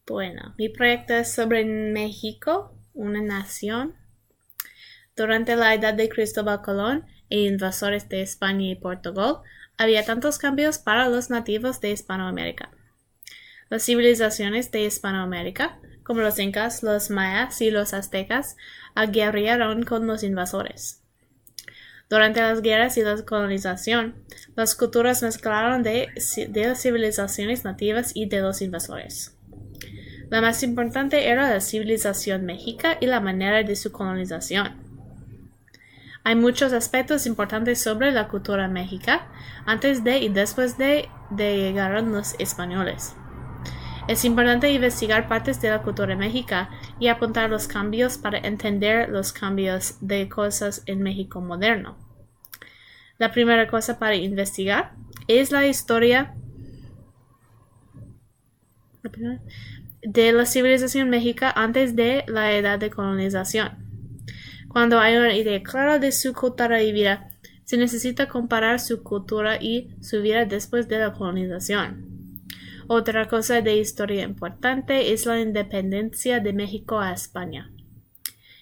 Bueno, mi proyecto es sobre México, una nación. Durante la edad de Cristóbal Colón e invasores de España y Portugal, había tantos cambios para los nativos de Hispanoamérica. Las civilizaciones de Hispanoamérica, como los incas, los mayas y los aztecas, guerrearon con los invasores. Durante las guerras y la colonización, las culturas mezclaron de las civilizaciones nativas y de los invasores. La más importante era la civilización mexica y la manera de su colonización. Hay muchos aspectos importantes sobre la cultura mexica antes de y después de llegaron los españoles. Es importante investigar partes de la cultura mexica y apuntar los cambios para entender los cambios de cosas en México moderno. La primera cosa para investigar es la historia de la civilización mexica antes de la edad de colonización. Cuando hay una idea clara de su cultura y vida, se necesita comparar su cultura y su vida después de la colonización. Otra cosa de historia importante es la independencia de México a España.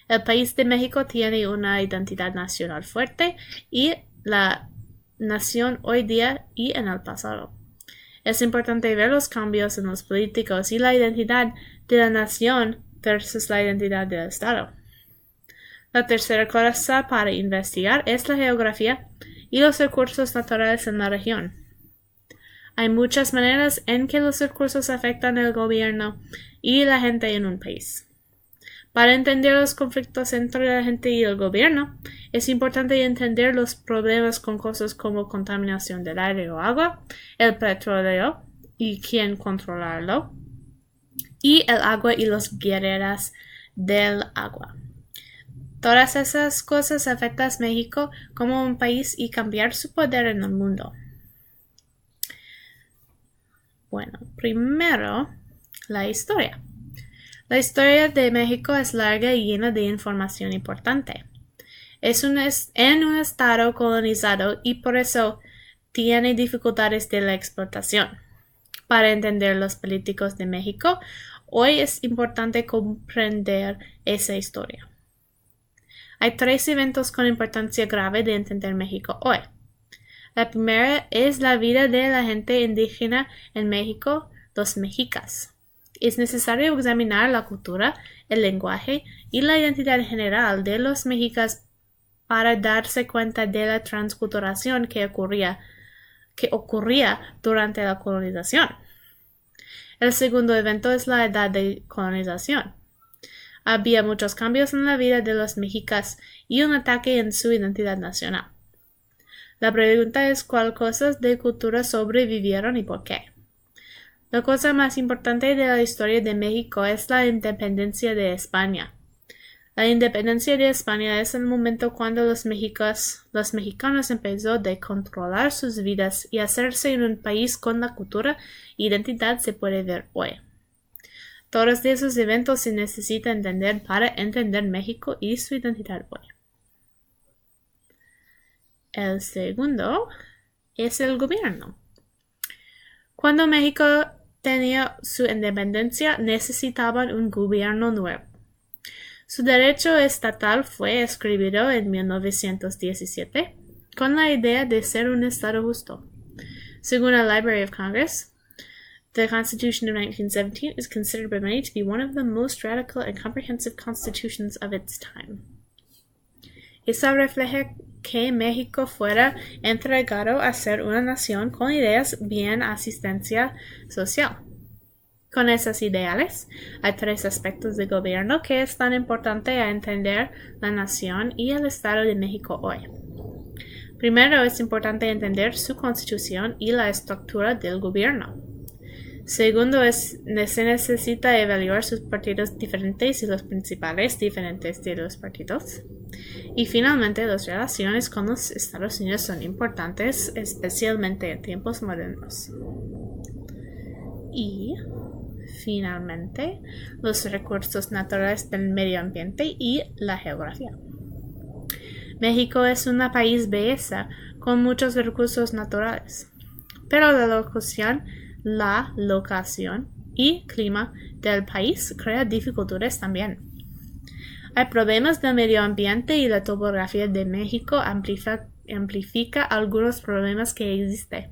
El país de México tiene una identidad nacional fuerte y la nación hoy día y en el pasado. Es importante ver los cambios en los políticos y la identidad de la nación versus la identidad del Estado. La tercera cosa para investigar es la geografía y los recursos naturales en la región. Hay muchas maneras en que los recursos afectan el gobierno y la gente en un país. Para entender los conflictos entre la gente y el gobierno, es importante entender los problemas con cosas como contaminación del aire o agua, el petróleo y quién controlarlo, y el agua y las guerreras del agua. Todas esas cosas afectan a México como un país y cambiar su poder en el mundo. Bueno, primero, la historia. La historia de México es larga y llena de información importante. Es un estado colonizado y por eso tiene dificultades de la explotación. Para entender los políticos de México, hoy es importante comprender esa historia. Hay 3 eventos con importancia grave de entender México hoy. La primera es la vida de la gente indígena en México, los mexicas. Es necesario examinar la cultura, el lenguaje y la identidad general de los mexicas para darse cuenta de la transculturación que ocurría durante la colonización. El segundo evento es la edad de colonización. Había muchos cambios en la vida de los mexicas y un ataque en su identidad nacional. La pregunta es cuáles cosas de cultura sobrevivieron y por qué. La cosa más importante de la historia de México es la independencia de España. La independencia de España es el momento cuando los mexicanos empezaron a controlar sus vidas y hacerse en un país con la cultura e identidad se puede ver hoy. Todos esos eventos se necesita entender para entender México y su identidad hoy. El segundo es el gobierno. Cuando México tenía su independencia, necesitaban un gobierno nuevo. Su derecho estatal fue escrito en 1917 con la idea de ser un estado justo. Según la Library of Congress, the Constitution of 1917 is considered by many to be one of the most radical and comprehensive constitutions of its time. Eso refleja que México fuera entregado a ser una nación con ideas bien asistencia social. Con esos ideales, hay 3 aspectos de gobierno que es tan importante a entender la nación y el Estado de México hoy. Primero, es importante entender su constitución y la estructura del gobierno. Segundo, se necesita evaluar sus partidos diferentes y los principales diferentes de los partidos. Y finalmente, las relaciones con los Estados Unidos son importantes, especialmente en tiempos modernos. Y finalmente, los recursos naturales del medio ambiente y la geografía. México es un país belleza con muchos recursos naturales, pero la locación y clima del país crea dificultades también. Hay problemas del medio ambiente y la topografía de México amplifica algunos problemas que existen.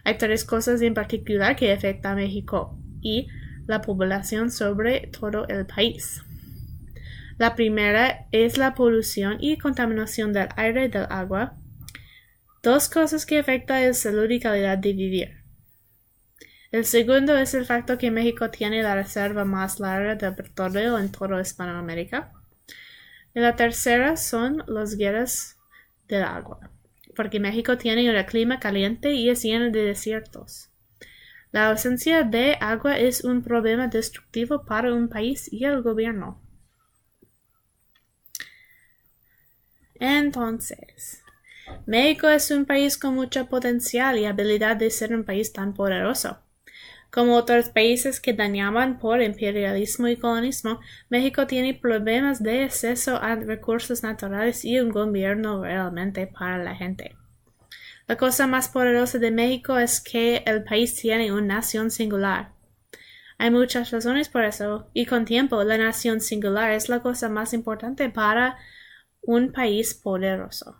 Hay tres cosas en particular que afectan a México y la población sobre todo el país. La primera es la polución y contaminación del aire y del agua. Dos cosas que afectan la salud y calidad de vivir. El segundo es el facto que México tiene la reserva más larga de petróleo en toda Hispanoamérica. Y la tercera son las guerras del agua, porque México tiene un clima caliente y es lleno de desiertos. La ausencia de agua es un problema destructivo para un país y el gobierno. Entonces, México es un país con mucho potencial y habilidad de ser un país tan poderoso. Como otros países que dañaban por imperialismo y colonialismo, México tiene problemas de acceso a recursos naturales y un gobierno realmente para la gente. La cosa más poderosa de México es que el país tiene una nación singular. Hay muchas razones por eso, y con tiempo la nación singular es la cosa más importante para un país poderoso.